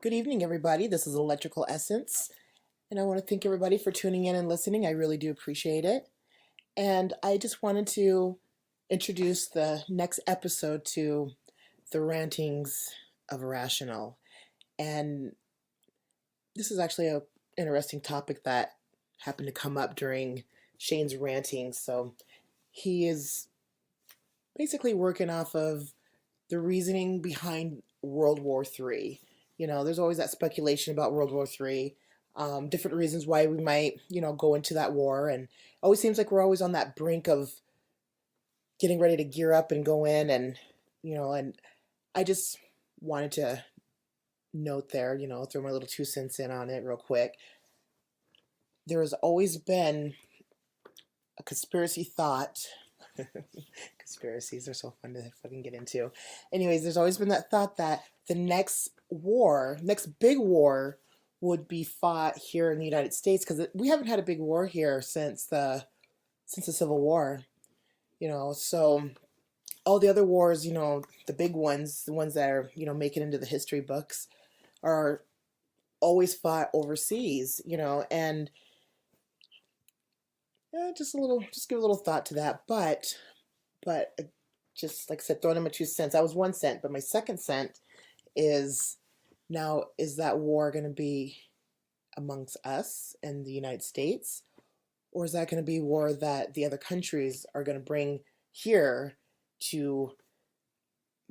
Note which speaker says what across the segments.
Speaker 1: Good evening, everybody. This is Electrical Essence, and I want to thank everybody for tuning in and listening. I really do appreciate it. And I just wanted to introduce the next episode to the rantings of irrational. And this is actually a interesting topic that happened to come up during Shane's ranting. So he is basically working off of the reasoning behind World War III. There's always that speculation about World War III, different reasons why we might, go into that war. And it always seems like we're always on that brink of getting ready to gear up and go in. And I just wanted to note there, throw my little 2 cents in on it real quick. There has always been a conspiracy thought. Conspiracies are so fun to fucking get into. Anyways, there's always been that thought that the next big war would be fought here in the United States, because we haven't had a big war here since the Civil War. So all the other wars, the big ones, the ones that are, make it into the history books, are always fought overseas, and just give a little thought to that. But just like I said, throwing in my 2 cents. That was 1 cent, but my 2nd cent is, now, is that war going to be amongst us in the United States, or is that going to be war that the other countries are going to bring here to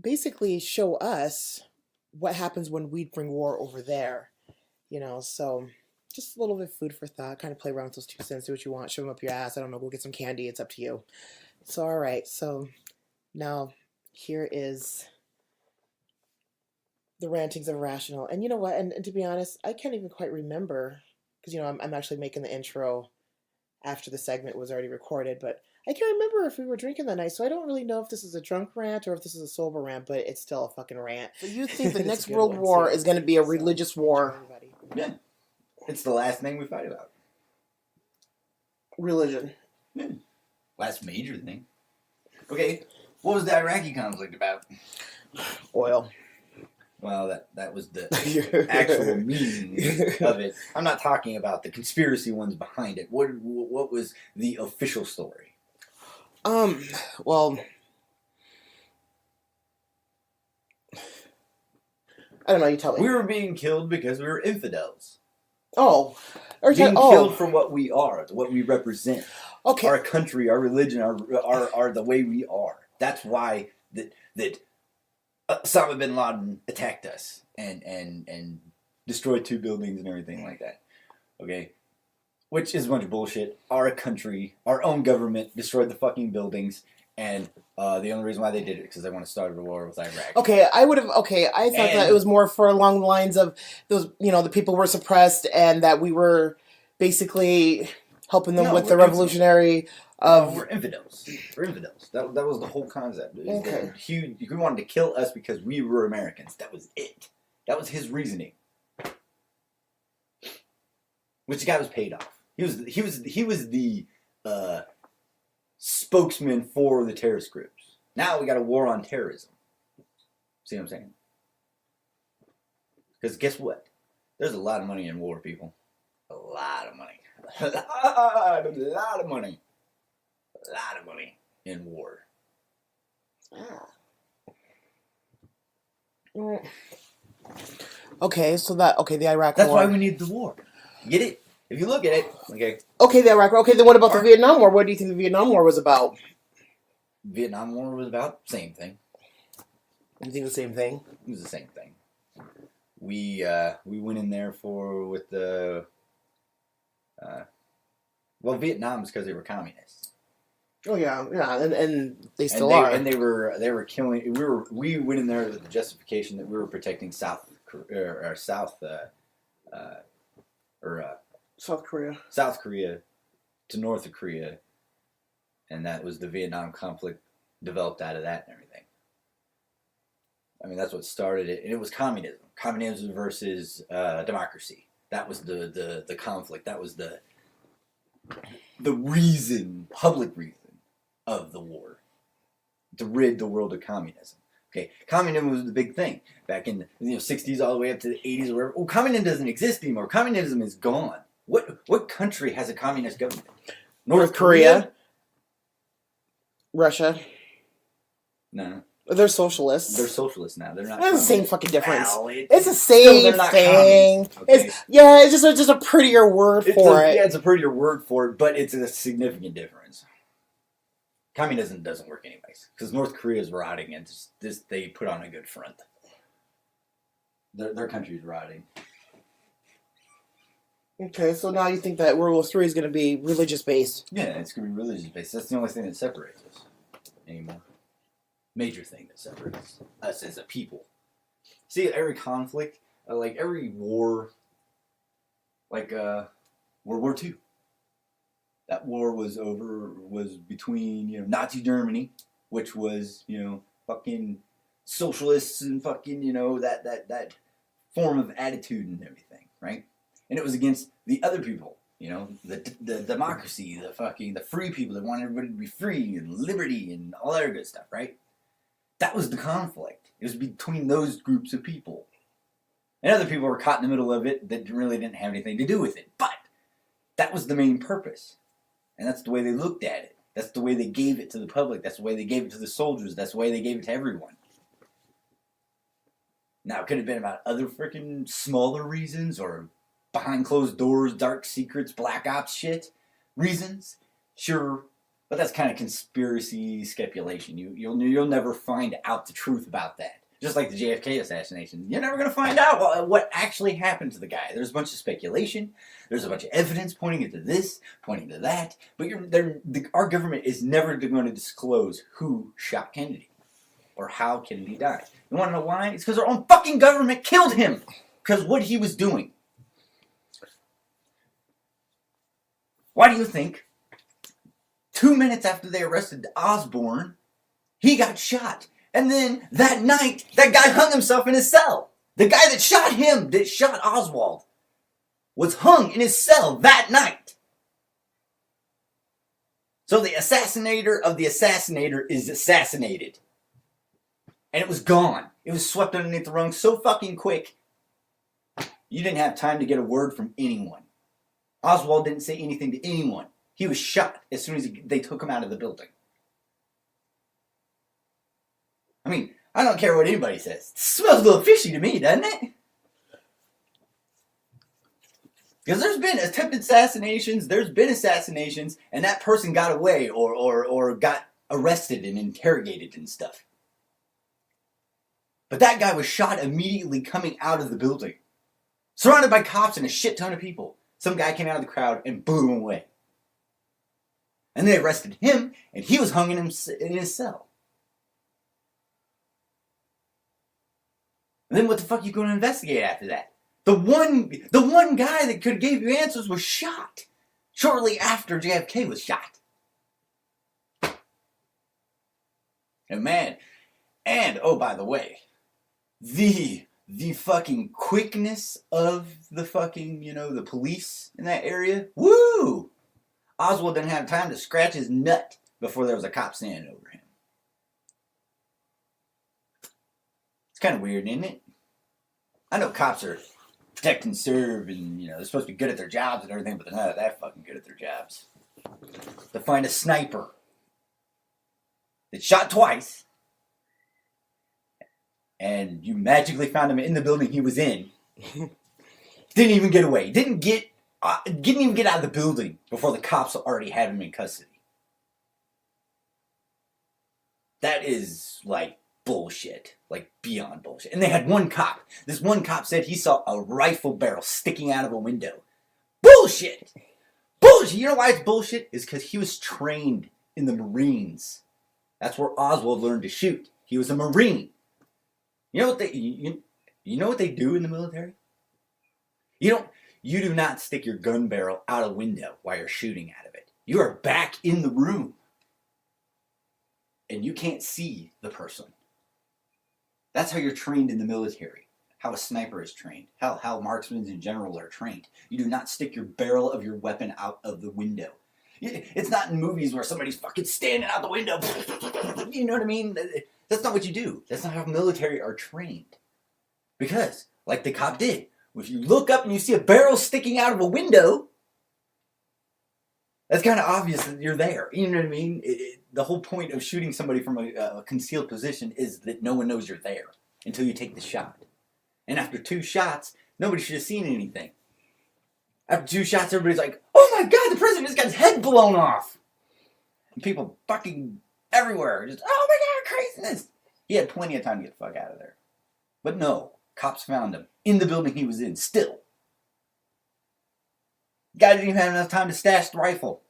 Speaker 1: basically show us what happens when we bring war over there? So just a little bit of food for thought. Kind of play around with those 2 cents, do what you want, shove them up your ass. I don't know, go get some candy. It's up to you. So, all right. So now here is the rantings of irrational. And you know what? And to be honest, I can't even quite remember, because, I'm actually making the intro after the segment was already recorded, but I can't remember if we were drinking that night, so I don't really know if this is a drunk rant or if this is a sober rant, but it's still a fucking rant. So you think the next world war is going to be a religious war?
Speaker 2: Yeah. It's the last thing we fight about.
Speaker 1: Religion.
Speaker 2: Yeah. Last major thing. Okay, what was the Iraqi conflict about?
Speaker 1: Oil.
Speaker 2: Well, that was the actual meaning of it. I'm not talking about the conspiracy ones behind it. What was the official story?
Speaker 1: Well, I don't know. You tell me.
Speaker 2: We were being killed because we were infidels.
Speaker 1: Oh,
Speaker 2: being killed for what we are, what we represent.
Speaker 1: Okay.
Speaker 2: Our country, our religion, are the way we are. That's why that Osama bin Laden attacked us and destroyed 2 buildings and everything like that. Okay? Which is a bunch of bullshit. Our country, our own government destroyed the fucking buildings, and the only reason why they did it is because they want to start a war with Iraq.
Speaker 1: Okay, I thought that it was more for along the lines of those, the people were suppressed and that we were basically helping them with the revolutionary of...
Speaker 2: No, we're infidels. We're infidels. That was the whole concept.
Speaker 1: Okay.
Speaker 2: He wanted to kill us because we were Americans. That was it. That was his reasoning. Which the guy was paid off. He was the spokesman for the terrorist groups. Now we got a war on terrorism. See what I'm saying? Because guess what? There's a lot of money in war, people. A lot of money. A lot of money. A lot of money in war.
Speaker 1: Okay, so the Iraq
Speaker 2: That's
Speaker 1: war.
Speaker 2: why we need the war. Get it? If you look at it, okay.
Speaker 1: Okay, the Iraq war. Okay, then what about the Vietnam War? What do you think the Vietnam War was about?
Speaker 2: Vietnam War was about the same thing.
Speaker 1: You think the same thing?
Speaker 2: It was the same thing. We went in there with the Vietnam is because they were communists.
Speaker 1: Oh yeah, and they still are.
Speaker 2: And they were killing. We went in there with the justification that we were protecting South Korea to North of Korea, and that was the Vietnam conflict developed out of that and everything. I mean, that's what started it, and it was communism. Communism versus democracy. That was the conflict. That was the reason, public reason of the war, to rid the world of communism. Okay, communism was the big thing back in the 60s all the way up to the 80s or whatever. Well, communism doesn't exist anymore. Communism is gone. What country has a communist government?
Speaker 1: North Korea, Russia.
Speaker 2: No.
Speaker 1: They're socialists.
Speaker 2: They're socialists now. They're not.
Speaker 1: It's the same fucking difference.
Speaker 2: Well,
Speaker 1: it's the same thing.
Speaker 2: Okay?
Speaker 1: It's just a prettier word for it.
Speaker 2: Yeah, it's a prettier word for it, but it's a significant difference. Communism doesn't work anyways because North Korea is rotting, and they put on a good front. Their country's rotting.
Speaker 1: Okay, so now you think that World War III is going to be religious based?
Speaker 2: Yeah, it's going to be religious based. That's the only thing that separates us anymore. Major thing that separates us as a people. See, every conflict, like every war, like World War II. That war was between, Nazi Germany, which was, fucking socialists and fucking, that form of attitude and everything, right? And it was against the other people, the democracy, the free people that wanted everybody to be free and liberty and all that good stuff, right? That was the conflict. It was between those groups of people. And other people were caught in the middle of it that really didn't have anything to do with it. But that was the main purpose. And that's the way they looked at it. That's the way they gave it to the public. That's the way they gave it to the soldiers. That's the way they gave it to everyone. Now, it could have been about other freaking smaller reasons or behind closed doors, dark secrets, black ops shit reasons. Sure. But that's kind of conspiracy speculation. You'll never find out the truth about that. Just like the JFK assassination. You're never going to find out what actually happened to the guy. There's a bunch of speculation. There's a bunch of evidence pointing to this, pointing to that. But our government is never going to disclose who shot Kennedy or how Kennedy died. You want to know why? It's because our own fucking government killed him because what he was doing. Why do you think 2 minutes after they arrested Osborne, he got shot? And then that night, that guy hung himself in his cell. The guy that shot him, that shot Oswald, was hung in his cell that night. So the assassinator of the assassinator is assassinated. And it was gone. It was swept underneath the rug so fucking quick, you didn't have time to get a word from anyone. Oswald didn't say anything to anyone. He was shot as soon as they took him out of the building. I mean, I don't care what anybody says. It smells a little fishy to me, doesn't it? Because there's been attempted assassinations, and that person got away or got arrested and interrogated and stuff. But that guy was shot immediately coming out of the building. Surrounded by cops and a shit ton of people. Some guy came out of the crowd and blew him away. And they arrested him, and he was hung in his cell. And then what the fuck are you going to investigate after that? The one guy that could have gave you answers was shot shortly after JFK was shot. And man, oh, by the way, the fucking quickness of the fucking, the police in that area, woo! Oswald didn't have time to scratch his nut before there was a cop standing over him. It's kind of weird, isn't it? I know cops are protect and serve and, they're supposed to be good at their jobs and everything, but they're not that fucking good at their jobs. To find a sniper that shot twice and you magically found him in the building he was in, didn't even get away. Didn't even get out of the building before the cops already had him in custody. That is, bullshit. Beyond bullshit. And they had one cop. This one cop said he saw a rifle barrel sticking out of a window. Bullshit! Bullshit! You know why it's bullshit? It's because he was trained in the Marines. That's where Oswald learned to shoot. He was a Marine. You know what they do in the military? You do not stick your gun barrel out a window while you're shooting out of it. You are back in the room. And you can't see the person. That's how you're trained in the military. How a sniper is trained. How marksmen in general are trained. You do not stick your barrel of your weapon out of the window. It's not in movies where somebody's fucking standing out the window. You know what I mean? That's not what you do. That's not how military are trained. Because, like the cop did, if you look up and you see a barrel sticking out of a window, that's kind of obvious that you're there. You know what I mean? The whole point of shooting somebody from a concealed position is that no one knows you're there until you take the shot. And after 2 shots, nobody should have seen anything. After 2 shots, everybody's like, oh my god, the president just got his head blown off. And people fucking everywhere. Just, oh my god, craziness. He had plenty of time to get the fuck out of there. But no, cops found him in the building he was in, still. The guy didn't even have enough time to stash the rifle.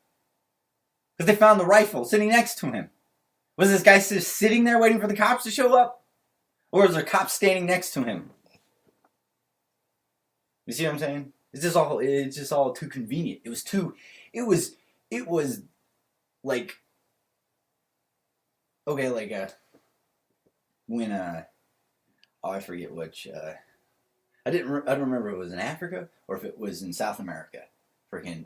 Speaker 2: Because they found the rifle sitting next to him. Was this guy just sitting there waiting for the cops to show up? Or was there cops standing next to him? You see what I'm saying? It's just all too convenient. It was like, okay, like, when, oh, I forget which, I don't remember if it was in Africa or if it was in South America. Freaking,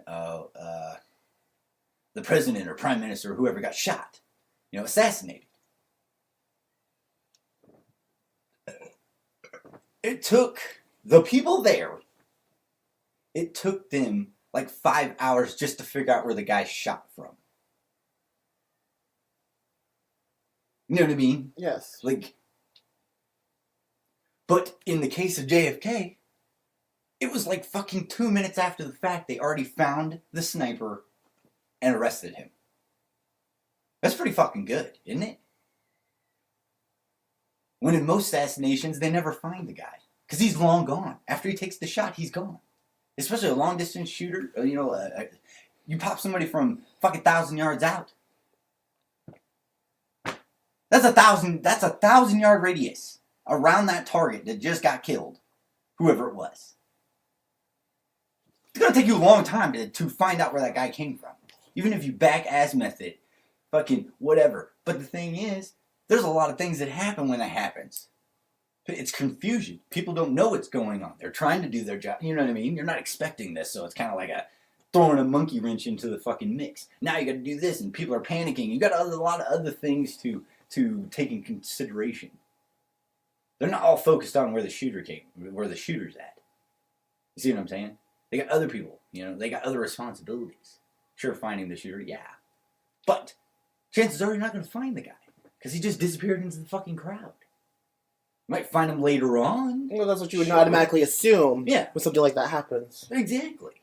Speaker 2: the president or prime minister or whoever got shot, assassinated. It took the people there, it took them like 5 hours just to figure out where the guy shot from. You know what I mean?
Speaker 1: Yes.
Speaker 2: Like, but in the case of JFK, it was like fucking 2 minutes after the fact they already found the sniper and arrested him. That's pretty fucking good, isn't it? When in most assassinations, they never find the guy. Because he's long gone. After he takes the shot, he's gone. Especially a long-distance shooter. You pop somebody from fucking 1,000 yards out. That's a 1,000-yard radius around that target that just got killed. Whoever it was. It's going to take you a long time to find out where that guy came from. Even if you back-ass method. Fucking whatever. But the thing is, there's a lot of things that happen when that happens. It's confusion. People don't know what's going on. They're trying to do their job. You know what I mean? You're not expecting this, so it's kind of like throwing a monkey wrench into the fucking mix. Now you got to do this, and people are panicking. You got a lot of other things to take in consideration. They're not all focused on where the shooter's at. You see what I'm saying? They got other people. They got other responsibilities. Sure, finding the shooter, yeah, but chances are you're not going to find the guy because he just disappeared into the fucking crowd. You might find him later on.
Speaker 1: Well, that's what you would automatically assume.
Speaker 2: Yeah.
Speaker 1: When something like that happens.
Speaker 2: Exactly.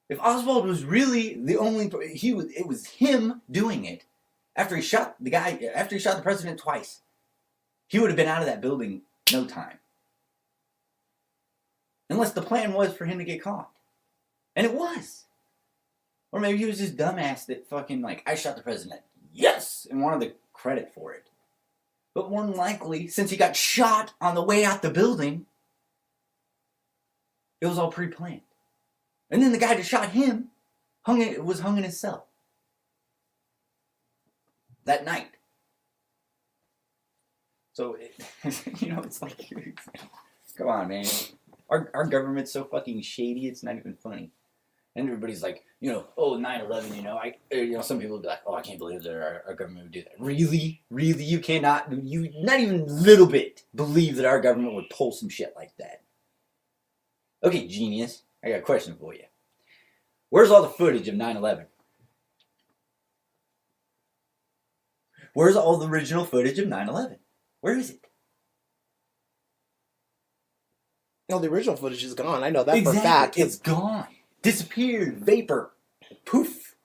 Speaker 2: If Oswald was really the only, it was him doing it. After he shot the president twice, he would have been out of that building no time. Unless the plan was for him to get caught, and it was. Or maybe he was just dumbass that fucking I shot the president. Yes! And wanted the credit for it. But more than likely, since he got shot on the way out the building, it was all pre-planned. And then the guy that shot him was hung in his cell. That night. So, it's like, come on, man. Our government's so fucking shady, it's not even funny. And everybody's like, 9/11, some people will be like, oh, I can't believe that our government would do that. Really? Really? You not even a little bit believe that our government would pull some shit like that. Okay, genius, I got a question for you. Where's all the footage of 9/11? Where's all the original footage of 9/11? Where is it?
Speaker 1: No, the original footage is gone. I know that for a fact.
Speaker 2: It's gone. Disappeared. Vapor. Poof.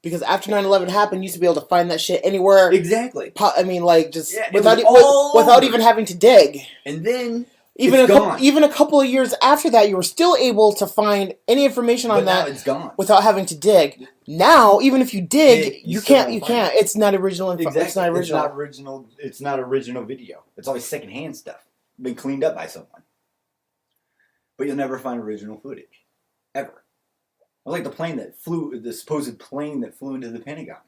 Speaker 1: Because after 9/11 happened, you used to be able to find that shit anywhere.
Speaker 2: Exactly.
Speaker 1: Without even having to dig.
Speaker 2: And then
Speaker 1: even a couple of years after that, you were still able to find any information on that.
Speaker 2: Now it's gone.
Speaker 1: Without having to dig. Now, even if you dig, you can't. It's not original.
Speaker 2: Exactly.
Speaker 1: It's not original.
Speaker 2: It's not original video. It's always secondhand stuff. Been cleaned up by someone. But you'll never find original footage. Ever. It was like the supposed plane that flew into the Pentagon.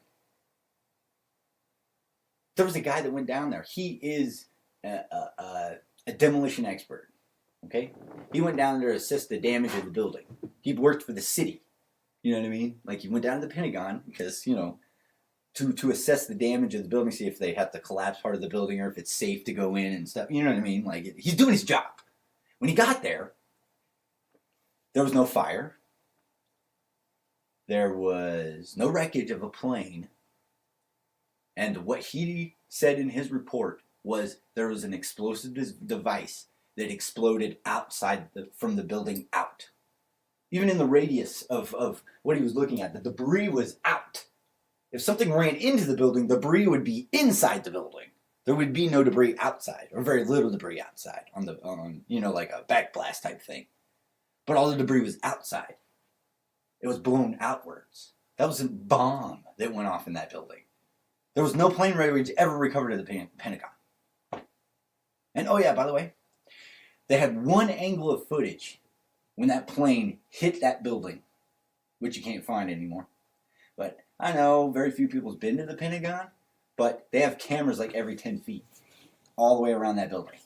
Speaker 2: There was a guy that went down there. He is a demolition expert. Okay? He went down there to assist the damage of the building. He worked for the city. You know what I mean? Like, he went down to the Pentagon because, you know, to assess the damage of the building, see if they have to collapse part of the building or if it's safe to go in and stuff. You know what I mean? Like, he's doing his job. When he got there, there was no fire. There was no wreckage of a plane. And what he said in his report was there was an explosive device that exploded outside from the building out. Even in the radius of what he was looking at, the debris was out. If something ran into the building, debris would be inside the building. There would be no debris outside, or very little debris outside on you know, like a backblast type thing. But all the debris was outside. It was blown outwards. That was a bomb that went off in that building. There was no plane wreckage ever recovered at the Pentagon. And oh yeah, by the way, they had one angle of footage when that plane hit that building, which you can't find anymore. But I know very few people's been to the Pentagon, but they have cameras like every 10 feet, all the way around that building.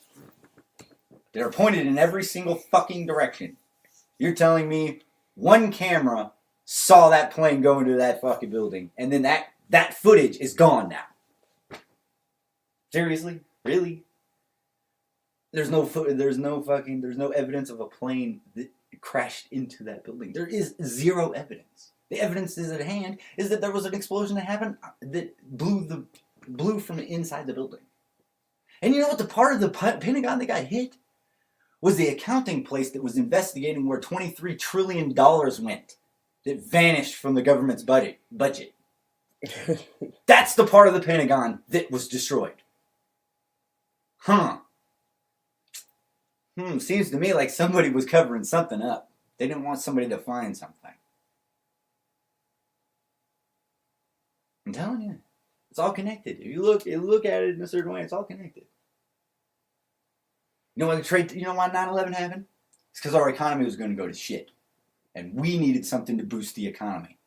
Speaker 2: They're pointed in every single fucking direction. You're telling me one camera saw that plane go into that fucking building, and then that footage is gone now. Seriously? Really? There's no evidence of a plane that crashed into that building. There is zero evidence. The evidence is at hand is that there was an explosion that happened that blew from inside the building. And you know what? The part of the Pentagon that got hit was the accounting place that was investigating where $23 trillion went that vanished from the government's budget. That's the part of the Pentagon that was destroyed. Seems to me like somebody was covering something up. They didn't want somebody to find something. I'm telling you, it's all connected. If you look at it in a certain way, it's all connected. You know why 9/11 happened? It's because our economy was going to go to shit. And we needed something to boost the economy.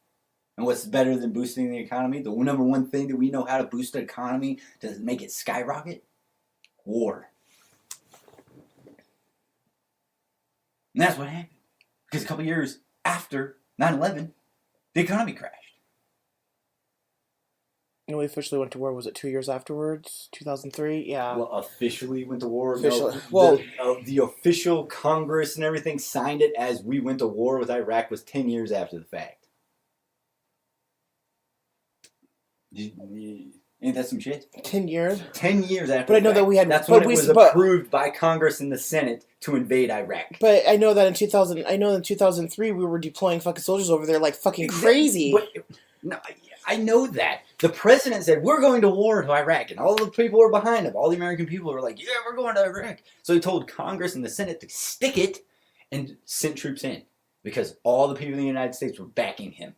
Speaker 2: And what's better than boosting the economy? The number one thing that we know how to boost the economy to make it skyrocket? War. And that's what happened. Because a couple years after 9/11, the economy crashed.
Speaker 1: And we officially went to war, was it 2 years afterwards? 2003? Yeah.
Speaker 2: Well, officially went to war?
Speaker 1: Officially.
Speaker 2: No,
Speaker 1: well,
Speaker 2: the official Congress and everything signed it as we went to war with Iraq was 10 years after the fact. Ain't that some shit?
Speaker 1: 10 years?
Speaker 2: 10 years after
Speaker 1: But I know
Speaker 2: the fact.
Speaker 1: that we had...
Speaker 2: That's when it was approved by Congress and the Senate to invade Iraq.
Speaker 1: But I know that in 2003 we were deploying fucking soldiers over there like fucking crazy.
Speaker 2: No, I know that. The president said, we're going to war to Iraq. And all the people were behind him. All the American people were like, yeah, we're going to Iraq. So he told Congress and the Senate to stick it and sent troops in. Because all the people in the United States were backing him.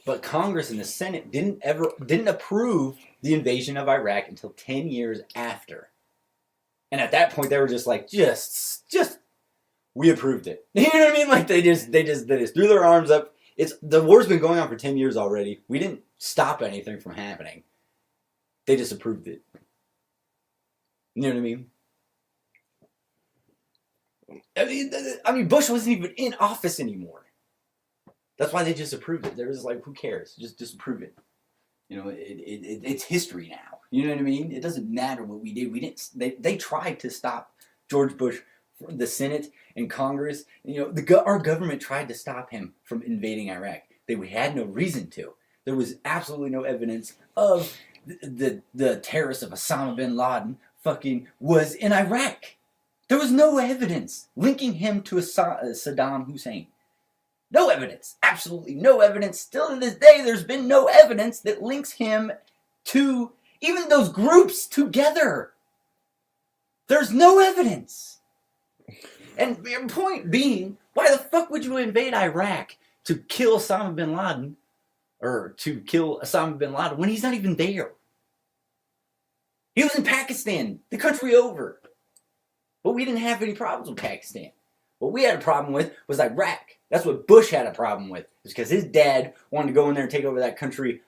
Speaker 2: But Congress and the Senate didn't approve the invasion of Iraq until 10 years after. And at that point, they were just like, we approved it. You know what I mean? Like they just threw their arms up. The war's been going on for 10 years already. We didn't stop anything from happening. They just approved it. You know what I mean? I mean, Bush wasn't even in office anymore. That's why they just approved it. They're just like, who cares? Just disapprove it. You know, it's history now. You know what I mean? It doesn't matter what we did. We didn't. They tried to stop George Bush, the Senate and Congress. You know, our government tried to stop him from invading Iraq. We had no reason to. There was absolutely no evidence of the terrorist of Osama bin Laden fucking was in Iraq. There was no evidence linking him to Saddam Hussein. No evidence. Absolutely no evidence. Still to this day, there's been no evidence that links him to even those groups together. There's no evidence. And your point being, why the fuck would you invade Iraq to kill Osama bin Laden? Or to kill Osama bin Laden when he's not even there? He was in Pakistan, the country over. But we didn't have any problems with Pakistan. What we had a problem with was Iraq. That's what Bush had a problem with. It's because his dad wanted to go in there and take over that country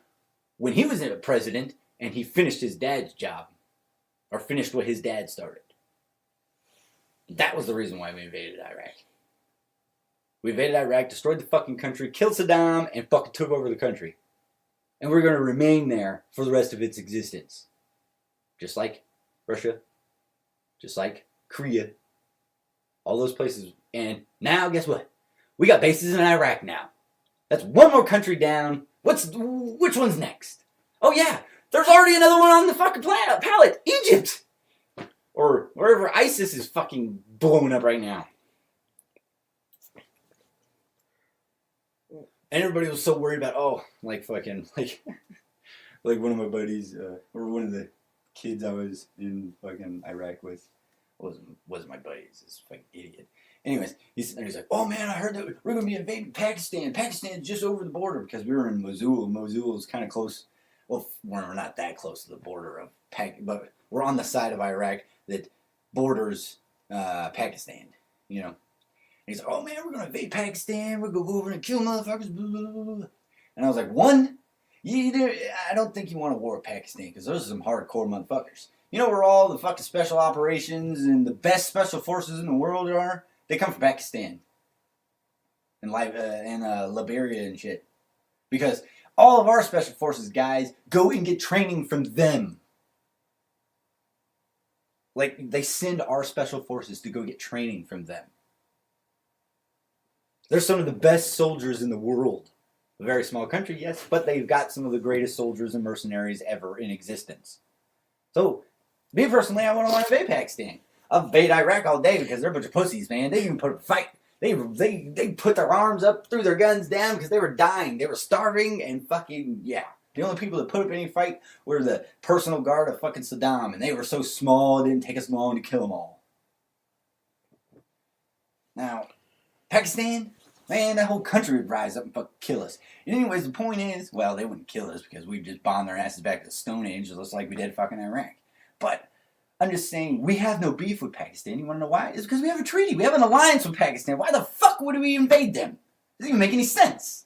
Speaker 2: when he was a president, and he finished his dad's job. Or finished what his dad started. That was the reason why we invaded Iraq. We invaded Iraq, destroyed the fucking country, killed Saddam, and fucking took over the country. And we're going to remain there for the rest of its existence. Just like Russia. Just like Korea. All those places. And now, guess what? We got bases in Iraq now. That's one more country down. Which one's next? Oh yeah, there's already another one on the fucking palette. Egypt! Or wherever ISIS is fucking blowing up right now. And everybody was so worried about, like one of my buddies, or one of the kids I was in fucking Iraq with, wasn't my buddy, he's this fucking idiot. Anyways, he's like, oh man, I heard that we're going to be invading Pakistan. Pakistan's just over the border, because we were in Mosul. Mosul is kind of close. Well, we're not that close to the border of Pakistan, but we're on the side of Iraq that borders Pakistan, you know. And he's like, oh man, we're going to invade Pakistan. We're going to go over and kill motherfuckers. Blah, blah, blah, blah. And I was like, I don't think you want a war with Pakistan, because those are some hardcore motherfuckers. You know where all the fucking special operations and the best special forces in the world are? They come from Pakistan. And Liberia and shit. Because all of our special forces guys go and get training from them. Like, they send our special forces to go get training from them. They're some of the best soldiers in the world. A very small country, yes, but they've got some of the greatest soldiers and mercenaries ever in existence. So, me personally, I want to invade Pakistan. I'll invade Iraq all day because they're a bunch of pussies, man. They didn't even put up a fight. They put their arms up, threw their guns down because they were dying. They were starving and fucking, yeah. The only people that put up any fight were the personal guard of fucking Saddam, and they were so small it didn't take us long to kill them all. Now, Pakistan, man, that whole country would rise up and fucking kill us. And anyways, the point is, well, they wouldn't kill us because we'd just bomb their asses back to the Stone Age just like we did fucking Iraq. But I'm just saying, we have no beef with Pakistan. You want to know why? It's because we have a treaty. We have an alliance with Pakistan. Why the fuck would we invade them? It doesn't even make any sense.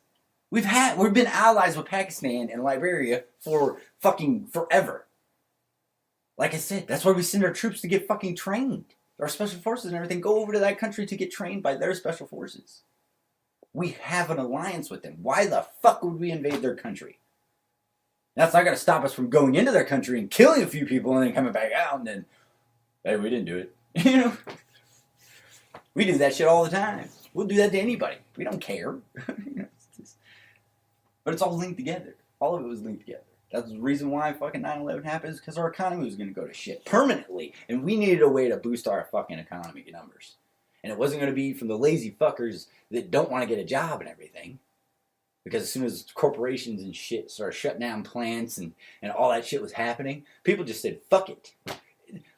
Speaker 2: We've been allies with Pakistan and Liberia for fucking forever. Like I said, that's why we send our troops to get fucking trained. Our special forces and everything go over to that country to get trained by their special forces. We have an alliance with them. Why the fuck would we invade their country? That's not going to stop us from going into their country and killing a few people and then coming back out and then, hey, we didn't do it. You know? We do that shit all the time. We'll do that to anybody. We don't care. You know, but it's all linked together. All of it was linked together. That's the reason why fucking 9/11 happened, is because our economy was going to go to shit permanently. And we needed a way to boost our fucking economy numbers. And it wasn't going to be from the lazy fuckers that don't want to get a job and everything. Because as soon as corporations and shit started shutting down plants and all that shit was happening, people just said, fuck it.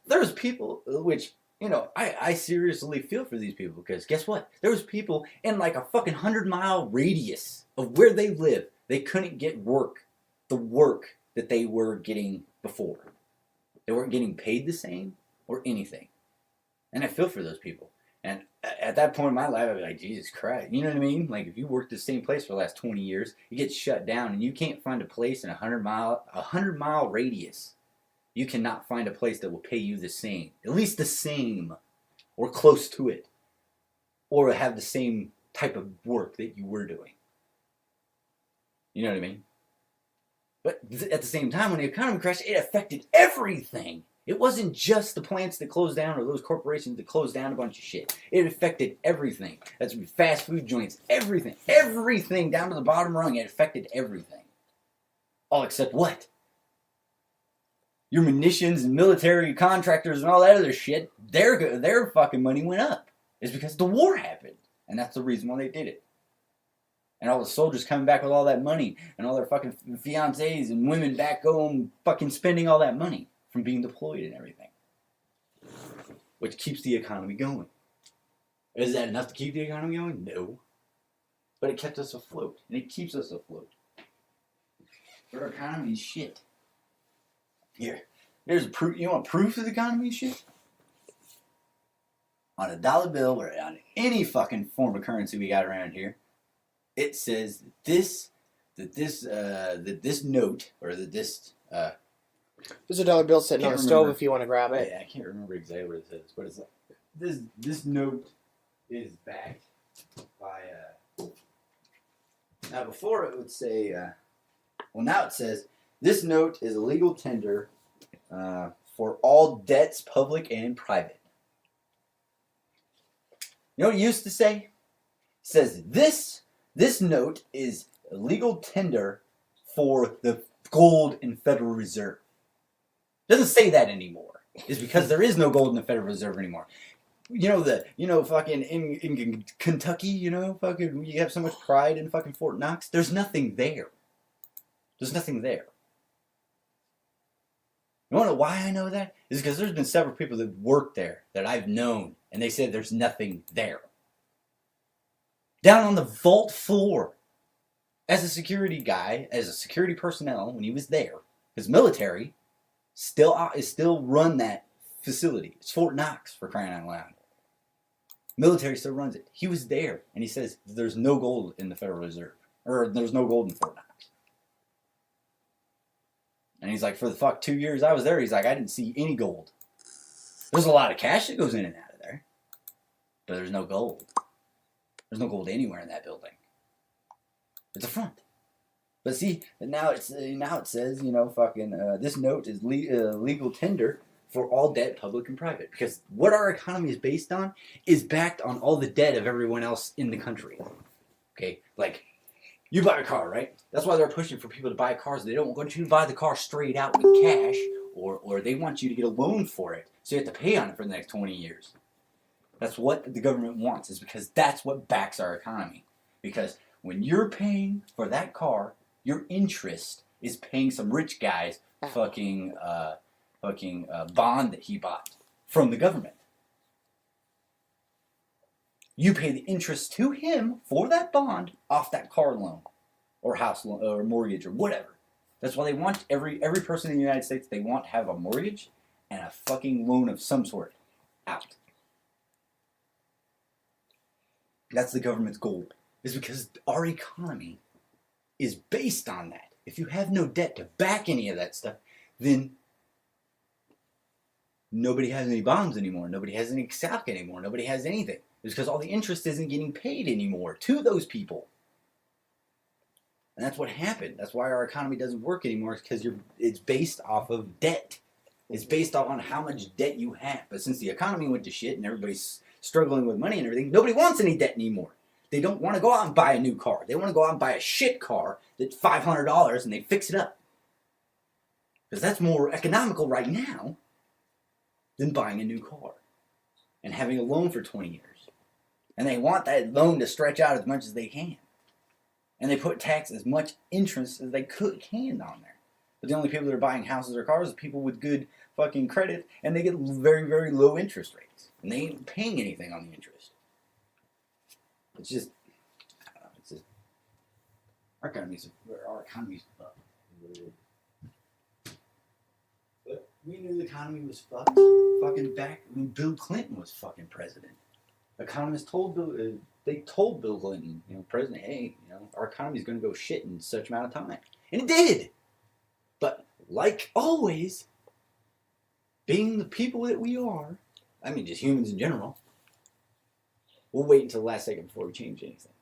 Speaker 2: There was people, which, you know, I seriously feel for these people. Because guess what? There was people in like a fucking 100-mile radius of where they live. They couldn't get the work that they were getting before. They weren't getting paid the same or anything. And I feel for those people. And at that point in my life, I'd be like, Jesus Christ. You know what I mean? Like, if you worked the same place for the last 20 years, you get shut down and you can't find a place in a 100-mile radius. You cannot find a place that will pay you the same. At least the same. Or close to it. Or have the same type of work that you were doing. You know what I mean? But at the same time, when the economy crashed, it affected everything. It wasn't just the plants that closed down or those corporations that closed down a bunch of shit. It affected everything. That's fast food joints, everything. Everything down to the bottom rung. It affected everything. All except what? Your munitions and military contractors and all that other shit, their fucking money went up. It's because the war happened. And that's the reason why they did it. And all the soldiers coming back with all that money. And all their fucking fiancés and women back home fucking spending all that money from being deployed and everything. Which keeps the economy going. Is that enough to keep the economy going? No. But it kept us afloat. And it keeps us afloat. But our economy is shit. Here. There's proof. You want proof that the economy is shit? On a dollar bill or on any fucking form of currency we got around here, it says this note, or that this
Speaker 1: there's a dollar bill sitting on the stove if you want to grab it.
Speaker 2: Yeah, I can't remember exactly what it says, but it's like this note is backed by now before it would say well now it says this note is a legal tender for all debts, public and private. You know what it used to say? It says this note is a legal tender for the gold in Federal Reserve. It doesn't say that anymore. It's because there is no gold in the Federal Reserve anymore. Fucking in Kentucky, fucking you have so much pride in fucking Fort Knox. There's nothing there. There's nothing there. You wanna know why I know that? It's because there's been several people that worked there that I've known, and they said there's nothing there. Down on the vault floor, as a security guy, as a security personnel, when he was there, his military still run that facility. It's Fort Knox, for crying out loud. Military still runs it. He was there, and he says there's no gold in the Federal Reserve, or there's no gold in Fort Knox. And he's like, for the 2 years I was there, he's like, I didn't see any gold. There's a lot of cash that goes in and out of there, but there's no gold. There's no gold anywhere in that building. It's a front. But see, now it says, this note is legal tender for all debt, public and private. Because what our economy is based on is backed on all the debt of everyone else in the country. Okay? Like, you buy a car, right? That's why they're pushing for people to buy cars. They don't want you to buy the car straight out with cash, or they want you to get a loan for it, so you have to pay on it for the next 20 years. That's what the government wants, is because that's what backs our economy. Because when you're paying for that car, your interest is paying some rich guy's fucking bond that he bought from the government. You pay the interest to him for that bond off that car loan or house loan or mortgage or whatever. That's why they want every person in the United States, they want to have a mortgage and a fucking loan of some sort out. That's the government's goal. Is because our economy is based on that. If you have no debt to back any of that stuff, then nobody has any bonds anymore. Nobody has any stock anymore. Nobody has anything. It's because all the interest isn't getting paid anymore to those people. And that's what happened. That's why our economy doesn't work anymore. It's because it's based off of debt. It's based off on how much debt you have. But since the economy went to shit and everybody's struggling with money and everything, nobody wants any debt anymore. They don't want to go out and buy a new car. They want to go out and buy a shit car that's $500 and they fix it up. Because that's more economical right now than buying a new car and having a loan for 20 years. And they want that loan to stretch out as much as they can. And they put tax as much interest as they can on there. But the only people that are buying houses or cars are people with good fucking credit, and they get very, very low interest rates. And they ain't paying anything on the interest. It's just, I don't know, it's just, our economy's fucked. But we knew the economy was fucked fucking back when Bill Clinton was fucking president. Economists told Bill Clinton, president, hey, our economy's going to go shit in such amount of time. And it did. But like always, being the people that we are, I mean just humans in general, we'll wait until the last second before we change anything.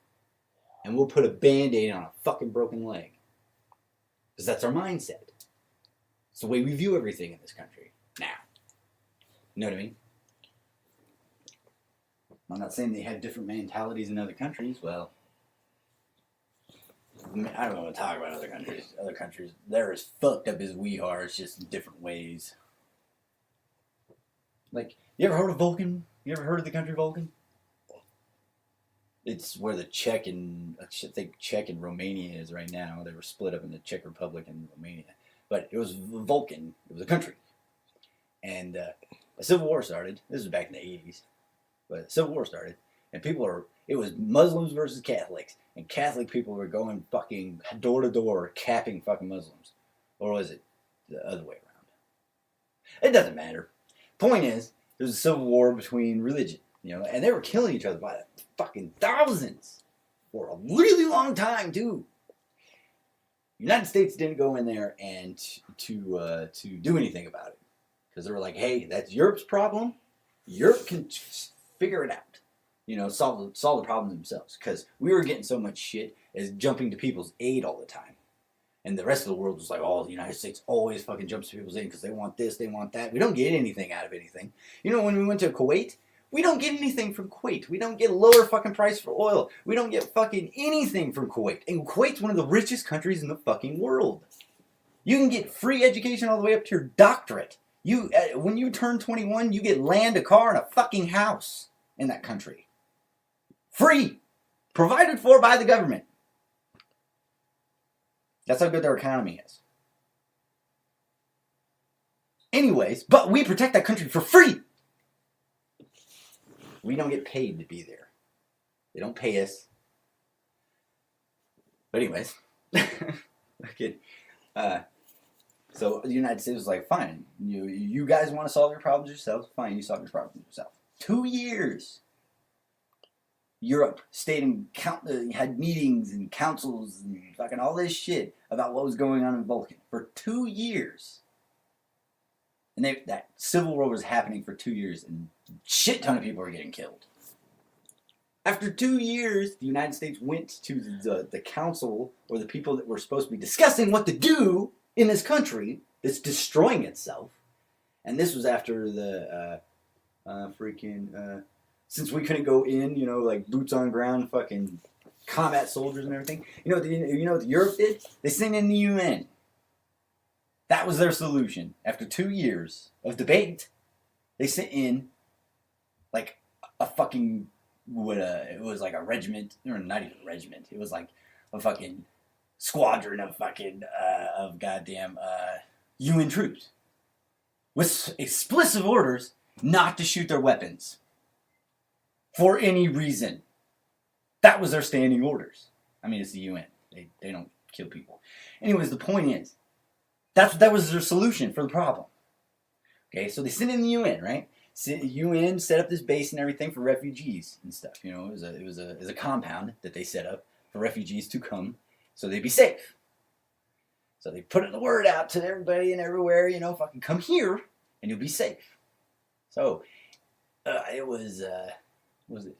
Speaker 2: And we'll put a Band-Aid on a fucking broken leg. Because that's our mindset. It's the way we view everything in this country. Now. You know what I mean? I'm not saying they have different mentalities in other countries. Well, I don't want to talk about other countries. Other countries, they're as fucked up as we are. It's just in different ways. Like, you ever heard of Vulcan? You ever heard of the country Vulcan? It's where the Czech and Romania is right now. They were split up in the Czech Republic and Romania. But it was Vulcan. It was a country. And a civil war started. This was back in the 80s. But the Civil War started, and it was Muslims versus Catholics, and Catholic people were going fucking door to door capping fucking Muslims. Or was it the other way around? It doesn't matter. Point is, there was a civil war between religion, and they were killing each other by the fucking thousands for a really long time, too. The United States didn't go in there and to do anything about it. Because they were like, hey, that's Europe's problem. Europe can figure it out. solve the problems themselves. Because we were getting so much shit as jumping to people's aid all the time. And the rest of the world was like, oh, the United States always fucking jumps to people's aid because they want this, they want that. We don't get anything out of anything. When we went to Kuwait, we don't get anything from Kuwait. We don't get a lower fucking price for oil. We don't get fucking anything from Kuwait. And Kuwait's one of the richest countries in the fucking world. You can get free education all the way up to your doctorate. When you turn 21, you get land, a car, and a fucking house in that country. Free. Provided for by the government. That's how good their economy is. Anyways, but we protect that country for free. We don't get paid to be there. They don't pay us. But anyways. Okay. So the United States was like, fine. You guys want to solve your problems yourselves? Fine, you solve your problems yourself. 2 years. Europe stayed and had meetings and councils and fucking all this shit about what was going on in Vulcan for 2 years. And that civil war was happening for 2 years, and a shit ton of people were getting killed. After 2 years, the United States went to the council, or the people that were supposed to be discussing what to do in this country that's destroying itself. And this was after the since we couldn't go in, like boots on ground, fucking combat soldiers and everything. You know what Europe did? They sent in the UN. That was their solution. After 2 years of debate, they sent in like a fucking it was like a regiment, or not even a regiment. It was like a fucking squadron of fucking of goddamn UN troops with explicit orders not to shoot their weapons. For any reason. That was their standing orders. I mean, it's the UN. They don't kill people. Anyways, the point is, that was their solution for the problem. Okay, so they sent in the UN, right? UN set up this base and everything for refugees and stuff. It was a compound that they set up for refugees to come so they'd be safe. So they put the word out to everybody and everywhere, fucking come here and you'll be safe. So it was it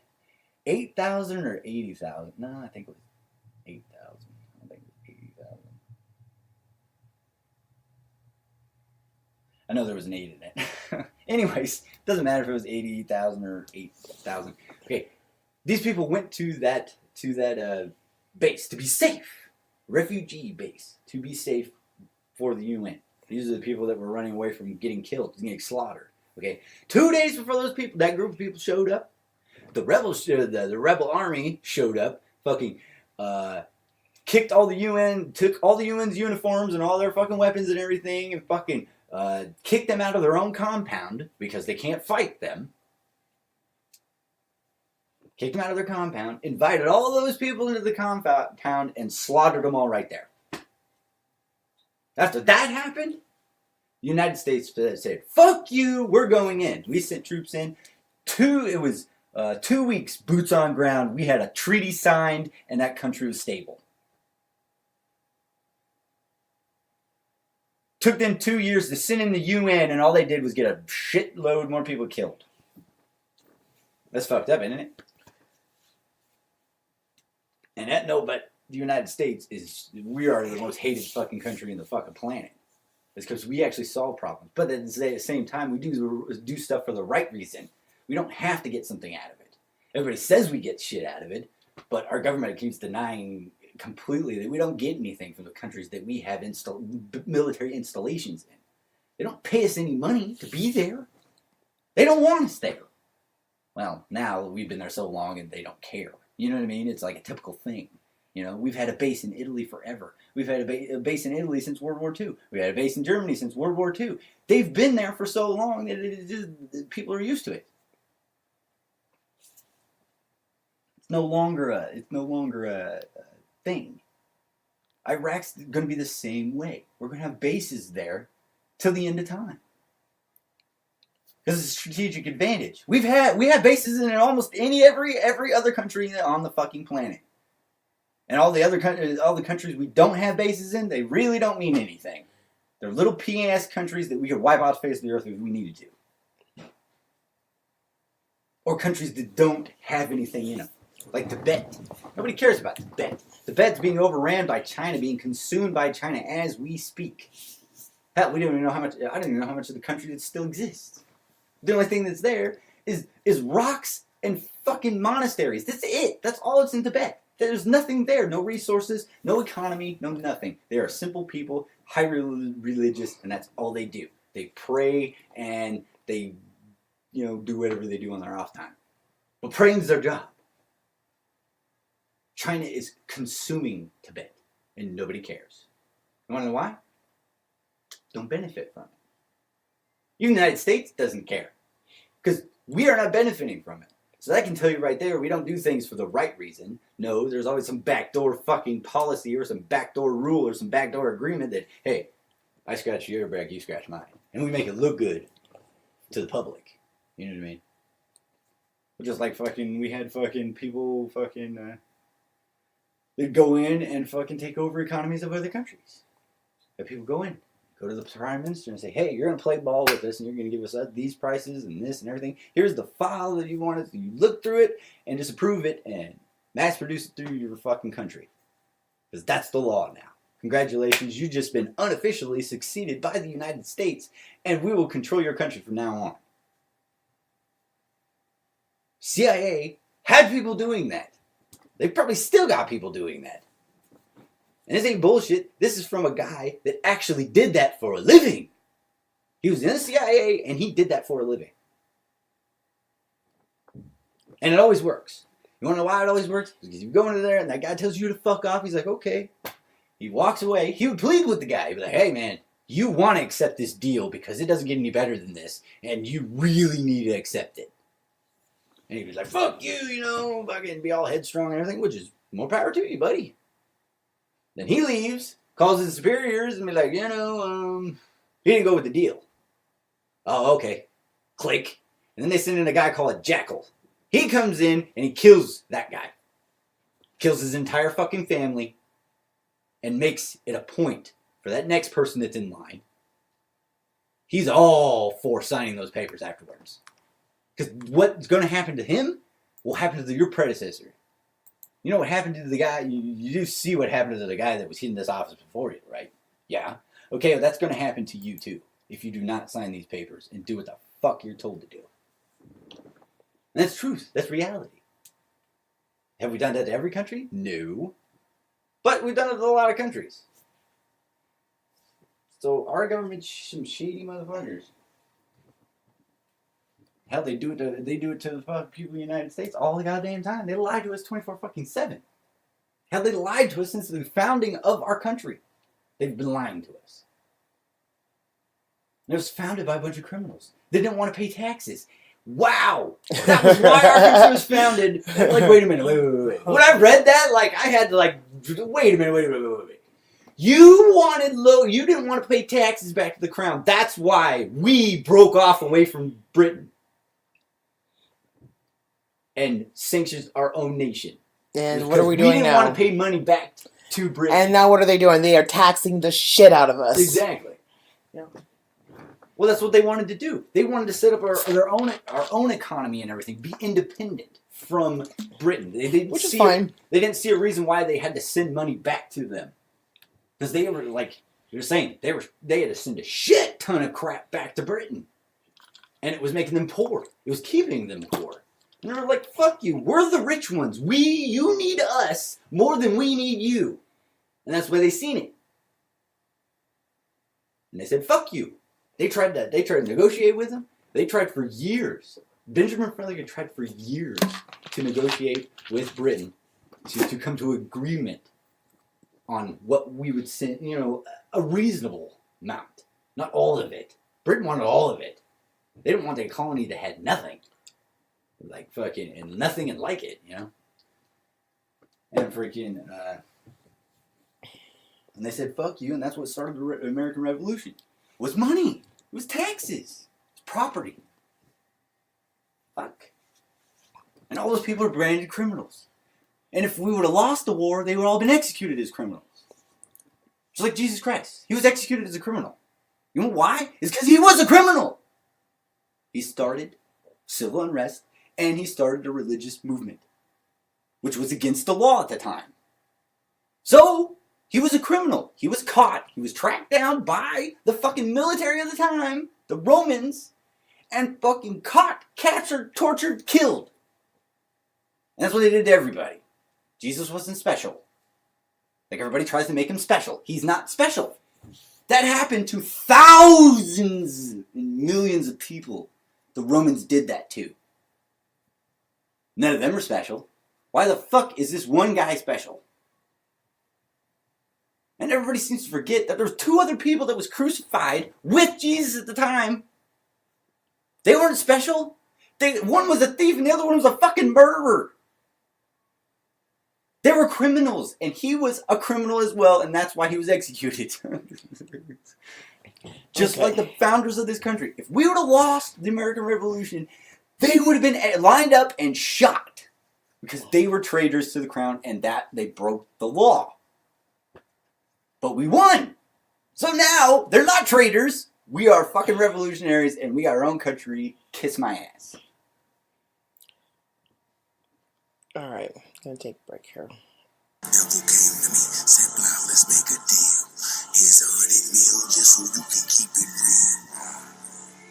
Speaker 2: 8,000 or 80,000? No, I think it was 8,000. I don't think it was 80,000. I know there was an 8 in it. Anyways, doesn't matter if it was 80,000 or 8,000. Okay, these people went to that base to be safe, refugee base to be safe for the UN. These are the people that were running away from getting killed, getting slaughtered. Okay, 2 days before that group of people showed up, the rebel army showed up, fucking kicked all the UN, took all the UN's uniforms and all their fucking weapons and everything, and fucking kicked them out of their own compound because they can't fight them. Kicked them out of their compound, invited all those people into the compound, and slaughtered them all right there. After that happened, the United States said, fuck you, we're going in. We sent troops in. 2 weeks, boots on ground. We had a treaty signed, and that country was stable. Took them 2 years to send in the UN, and all they did was get a shitload more people killed. That's fucked up, isn't it? But the United States we are the most hated fucking country in the fucking planet. It's because we actually solve problems. But at the same time, we do stuff for the right reason. We don't have to get something out of it. Everybody says we get shit out of it, but our government keeps denying completely that we don't get anything from the countries that we have military installations in. They don't pay us any money to be there. They don't want us there. Well, now we've been there so long and they don't care. You know what I mean? It's like a typical thing. We've had a base in Italy forever. We've had a base in Italy since World War II. We had a base in Germany since World War II. They've been there for so long that people are used to it. It's no longer a thing. Iraq's going to be the same way. We're going to have bases there till the end of time. This is a strategic advantage. We have bases in almost every other country on the fucking planet. And all the countries we don't have bases in, they really don't mean anything. They're little pea-ass countries that we could wipe out the face of the earth if we needed to. or countries that don't have anything in them, like Tibet. Nobody cares about Tibet. Tibet's being overran by China, being consumed by China as we speak. Hell, we don't even know how much. I don't even know how much of the country that still exists. The only thing that's there is rocks and fucking monasteries. That's it. That's all that's in Tibet. There's nothing there. No resources, no economy, no nothing. They are simple people, highly religious, and that's all they do. They pray and they, do whatever they do on their off time. But praying's their job. China is consuming Tibet, and nobody cares. You want to know why? Don't benefit from it. Even the United States doesn't care, because we are not benefiting from it. So that can tell you right there, we don't do things for the right reason. No, there's always some backdoor fucking policy or some backdoor rule or some backdoor agreement that, hey, I scratch your back, you scratch mine. And we make it look good to the public. You know what I mean? Just like we had fucking people they'd go in and fucking take over economies of other countries. Have people go to the prime minister and say, hey, you're going to play ball with us and you're going to give us these prices and this and everything. Here's the file that you wanted. So you look through it and just approve it and mass produce it through your fucking country. Because that's the law now. Congratulations, you've just been unofficially succeeded by the United States, and we will control your country from now on. CIA had people doing that. They've probably still got people doing that. And this ain't bullshit. This is from a guy that actually did that for a living. He was in the CIA, and he did that for a living. And it always works. You want to know why it always works? Because you go into there, and that guy tells you to fuck off. He's like, okay. He walks away. He would plead with the guy. He'd be like, hey, man, you want to accept this deal because it doesn't get any better than this, and you really need to accept it. And he'd be like, fuck you, fucking be all headstrong and everything, which is more power to you, buddy. Then he leaves, calls his superiors, and be like, he didn't go with the deal. Oh, okay. Click. And then they send in a guy called a Jackal. He comes in, and he kills that guy. Kills his entire fucking family. And makes it a point for that next person that's in line. He's all for signing those papers afterwards. Because what's going to happen to him will happen to your predecessor. You know what happened to the guy? You do see what happened to the guy that was in this office before you, right? Yeah. Okay, well, that's going to happen to you too. If you do not sign these papers and do what the fuck you're told to do. And that's truth. That's reality. Have we done that to every country? No. But we've done it to a lot of countries. So our government's some shady motherfuckers. Hell, they do it to the fucking people in the United States all the goddamn time. They lie to us 24/7. Hell, they lied to us since the founding of our country. They've been lying to us. And it was founded by a bunch of criminals. They didn't want to pay taxes. Wow! That was why our country was founded. Like, wait a minute, wait. When I read that, I had to wait a minute. You didn't want to pay taxes back to the crown. That's why we broke off away from Britain. And sanctioned our own nation.
Speaker 1: And what are we doing now?
Speaker 2: We didn't want to pay money back to Britain.
Speaker 1: And now what are they doing? They are taxing the shit out of us.
Speaker 2: Exactly. Yeah. Well, that's what they wanted to do. They wanted to set up our own economy and everything, be independent from Britain. Which is fine. They didn't see a reason why they had to send money back to them, because they were you're saying they had to send a shit ton of crap back to Britain, and it was making them poor. It was keeping them poor. And they were like, "Fuck you! We're the rich ones. You need us more than we need you," and that's why they seen it. And they said, "Fuck you." They tried to negotiate with them. They tried for years. Benjamin Franklin tried for years to negotiate with Britain to come to an agreement on what we would send, a reasonable amount. Not all of it. Britain wanted all of it. They didn't want a colony that had nothing. Like fucking, and nothing and like it, And freaking, and they said, fuck you, and that's what started the American Revolution. It was money. It was taxes. It was property. Fuck. And all those people are branded criminals. And if we would have lost the war, they would all have been executed as criminals. Just like Jesus Christ. He was executed as a criminal. You know why? It's because he was a criminal. He started civil unrest and he started a religious movement, which was against the law at the time. So, he was a criminal. He was caught. He was tracked down by the fucking military of the time, the Romans, and fucking caught, captured, tortured, killed. And that's what they did to everybody. Jesus wasn't special. Like everybody tries to make him special. He's not special. That happened to thousands and millions of people. The Romans did that too. None of them are special. Why the fuck is this one guy special? And everybody seems to forget that there were two other people that was crucified with Jesus at the time. They weren't special. One was a thief and the other one was a fucking murderer. They were criminals, and he was a criminal as well, and that's why he was executed. Just like the founders of this country. If we would have lost the American Revolution, they would have been lined up and shot because they were traitors to the crown, and that they broke the law. But we won. So now, they're not traitors. We are fucking revolutionaries, and we got our own country. Kiss my ass.
Speaker 1: All right, gonna take a break here.
Speaker 3: Devil came to me, said, "BLAO, let's make a deal. Here's 100 mil just so you can keep it real."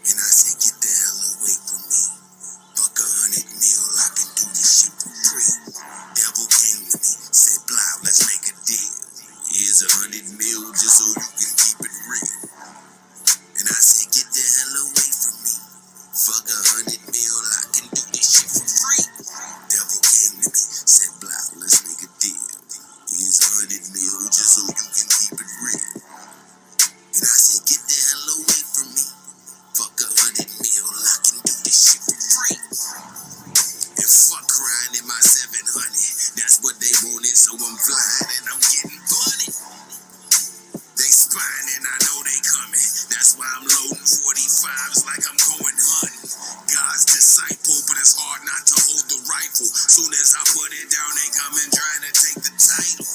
Speaker 3: And I said, "Get the hell away from me. Fuck 100 mil, I can do this shit for free." Devil came to me, said, "BLAO, let's make a deal. Here's 100 mil just so you can keep it real." And I said, "Get the hell away from me. Fuck 100 mil, I can do this shit for free." Devil came to me, said, "BLAO, let's make a deal. Here's 100 mil just so you can keep it real." And I said, "Get the hell away from me. Fuck 100 mil, I can do this shit for free." And fuck crying in my 700. That's what they wanted, so I'm flying and I'm getting funny. They spying and I know they coming. That's why I'm loading 45s like I'm going hunting. God's disciple, but it's hard not to hold the rifle. Soon as I put it down, they coming trying to take the title.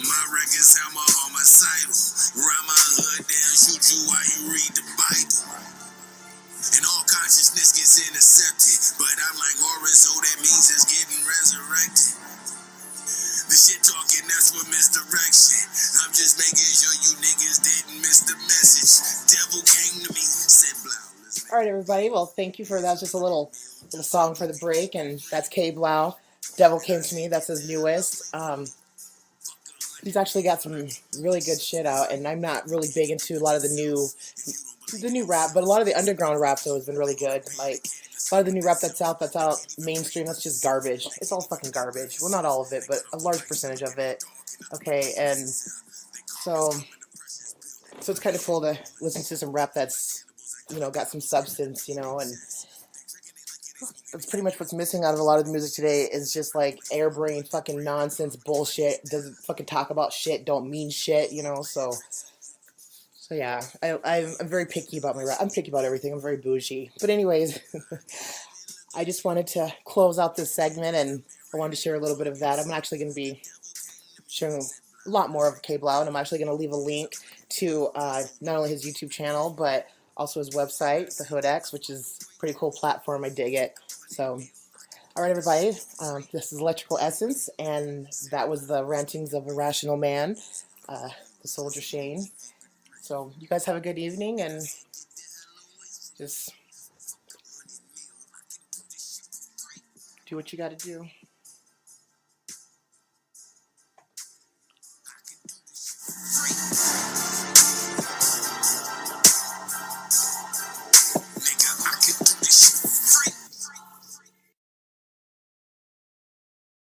Speaker 3: My records sound more homicidal. Rhyme my hood, they'll shoot you while you read the Bible. And all consciousness gets intercepted. But I'm like Horus, so that means it's getting resurrected. The shit talking, that's what misdirection. I'm just making sure you niggas didn't miss the message. Devil came to me, said, "BLAO."
Speaker 1: All right, everybody. Well, thank you for that. Just a little song for the break, and that's K-BLAO. Devil Came to Me. That's his newest. He's actually got some really good shit out, and I'm not really big into a lot of the new rap, but a lot of the underground rap though has been really good. Like a lot of the new rap that's out mainstream, that's just garbage. It's all fucking garbage. Well, not all of it, but a large percentage of it. Okay, and so it's kind of cool to listen to some rap that's, got some substance, and that's pretty much what's missing out of a lot of the music today is just like airbrain fucking nonsense bullshit. Doesn't fucking talk about shit, don't mean shit, So yeah, I'm very picky about my rap. I'm picky about everything. I'm very bougie. But anyways, I just wanted to close out this segment, and I wanted to share a little bit of that. I'm actually going to be sharing a lot more of K-BLAO, and I'm actually going to leave a link to not only his YouTube channel, but also his website, the HoodX, which is a pretty cool platform. I dig it. So, all right, everybody, this is Electrical Essence, and that was the rantings of a rational man, the Soldier Shane. So you guys have a good evening, and just do what you got to do.